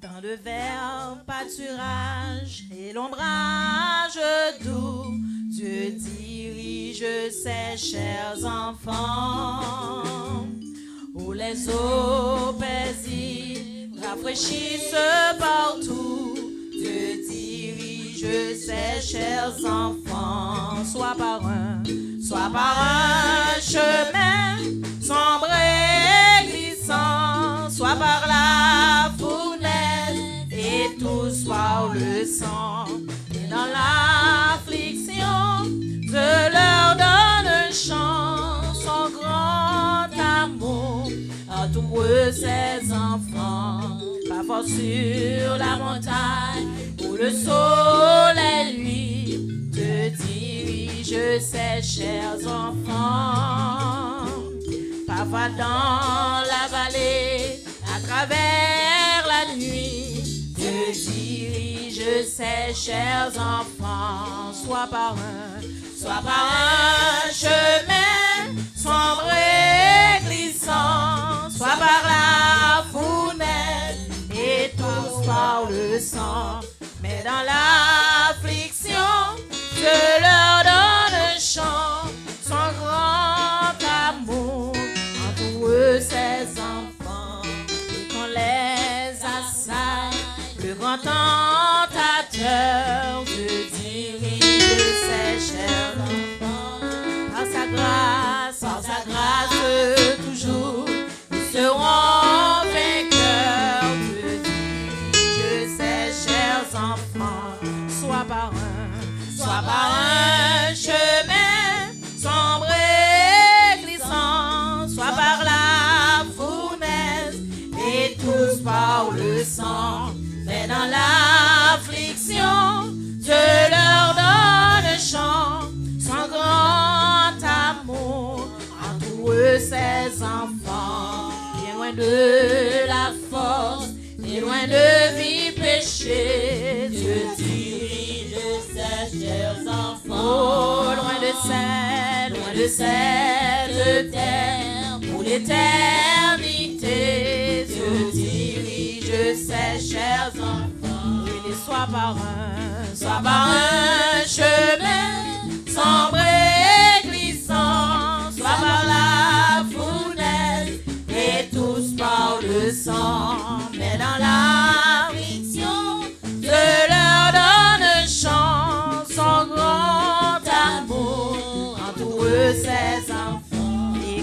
Dans le vert pâturage et l'ombrage doux, Dieu dirige ses chers enfants. Où les eaux paisibles rafraîchissent partout, Dieu dirige ses chers enfants. Soit par un chemin sombre et glissant, soit par la fournaise et tous par le sang. Et dans l'affliction, Dieu leur donne un chant, son grand amour à tous ses enfants. Parfois sur la montagne où le soleil luit, Dieu dirige ses chers enfants. Parfois dans la vallée, à travers la nuit, Dieu dirige ses chers enfants. Soit par un chemin sombre et glissant, soit par la fournaise et tous par le sang. Mais dans l'affliction, Dieu leur donne un chant, son grand amour entoure ses enfants. Et qu'on les assaille, le grand tentateur, Dieu dirige ses chers enfants. Par sa grâce toujours, ils seront vainqueurs. Dieu dirige ses chers enfants. Soit par un chemin sombre et glissant, soit par la fournaise et tous par le sang. Mais dans l'affliction, Dieu leur donne un chant, son grand amour entoure ses enfants. Bien loin de la force, bien loin de vie péché, Dieu dirige ses chers enfants. Oh, loin de cette terre, pour l'éternité, Dieu dirige ses chers enfants. Et soit par un chemin sombre et glissant, soit par la fournaise et tous par le sang. Mais dans l'affliction, Dieu leur donne un chant, son grand amour entoure ses enfants. Et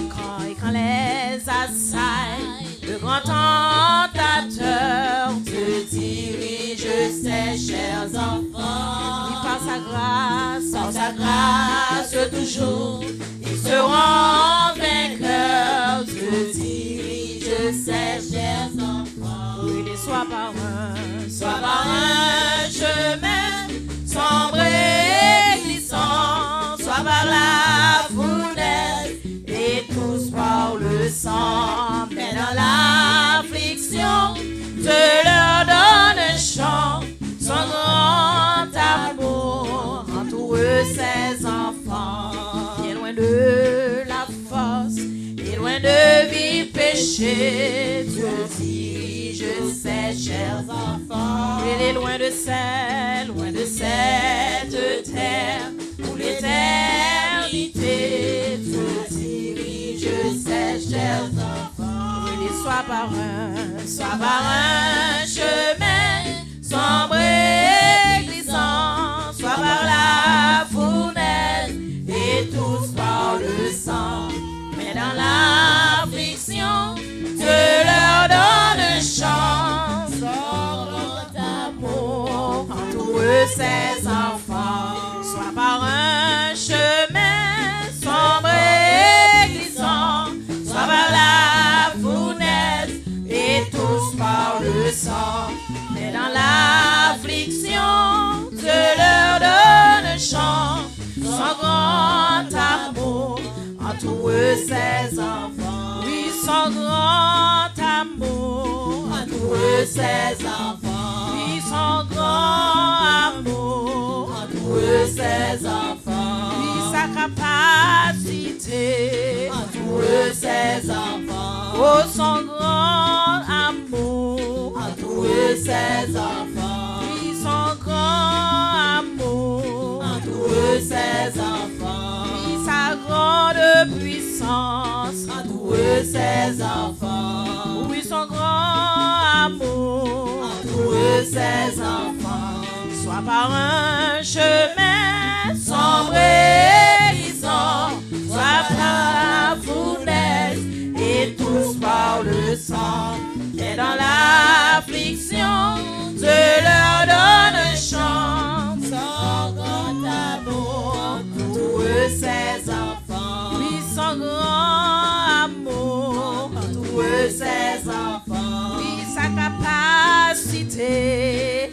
quand les assaille, le grand tentateur, Dieu dirige ses chers enfants. Et par sa grâce toujours, ils seront vainqueurs. Dieu dirige ses chers enfants. Oui, soit par un chemin sombre et glissant, soit par la fournaise et tous par le sang. Mais dans l'affliction, Dieu leur donne un chant, son grand amour entoure ses enfants. Bien loin de la force et loin de vie péché, Dieu dirige ses chers enfants. Il est loin de cette terre, pour l'éternité, Dieu dirige ses chers enfants. Il est soit par un chemin sombre et glissant, soit par la fournaise et tous par le sang. Mais dans l'affliction, Dieu leur donne un chant, son grand amour entoure ses enfants. Soit par un chemin sombre et glissant, soit par la fournaise et tous par le sang. Mais dans l'affliction, Dieu leur donne un chant, son grand amour entoure ses enfants. Oui, son grand amour entoure ses enfants. Oui, son grand amour entoure ses enfants. Oui, sa capacité entoure ses enfants. Oh, son grand amour entoure ses ses enfants. Oui, son grand amour Entoure ses enfants. soit par un chemin Sombre et glissant, soit par la fournaise, et tous par le sang. Et dans l'affliction, Dieu leur donne un chant. Son grand amour entoure ses enfants. Oui, son grand amour Entoure ses enfants. oui, sa capacité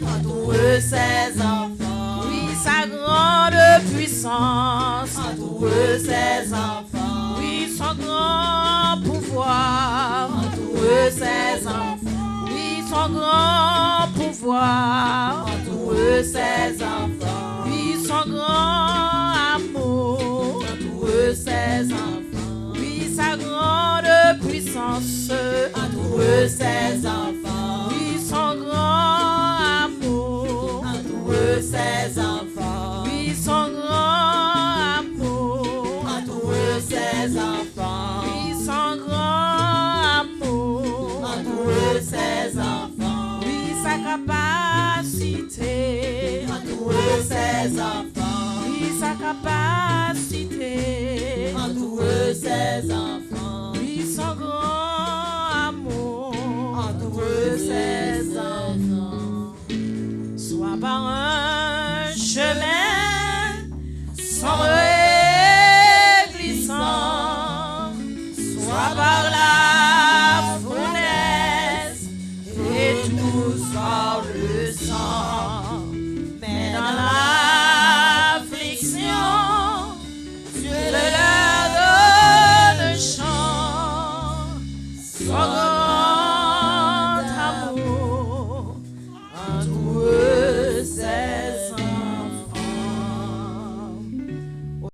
Entoure ses enfants. oui, sa grande puissance Entoure ses enfants. oui, son grand pouvoir Entoure ses enfants. oui, son grand pouvoir Entoure ses enfants. oui, son grand amour Entoure ses enfants. oui, sa grande puissance Entoure ses enfants. oui, son grand amour Entoure ses enfants. oui, son grand amour Entoure ses enfants. oui, son grand amour Entoure ses enfants. oui, sa capacité Entoure ses enfants. oui, sa capacité Entoure ses enfants. oui, son grand amour Entoure ses enfants. soit par un chemin sombre et glissant, soit par la fournaise et tous par le sang. Mais dans l'affliction, Dieu leur donne un chant, son grand amour entoure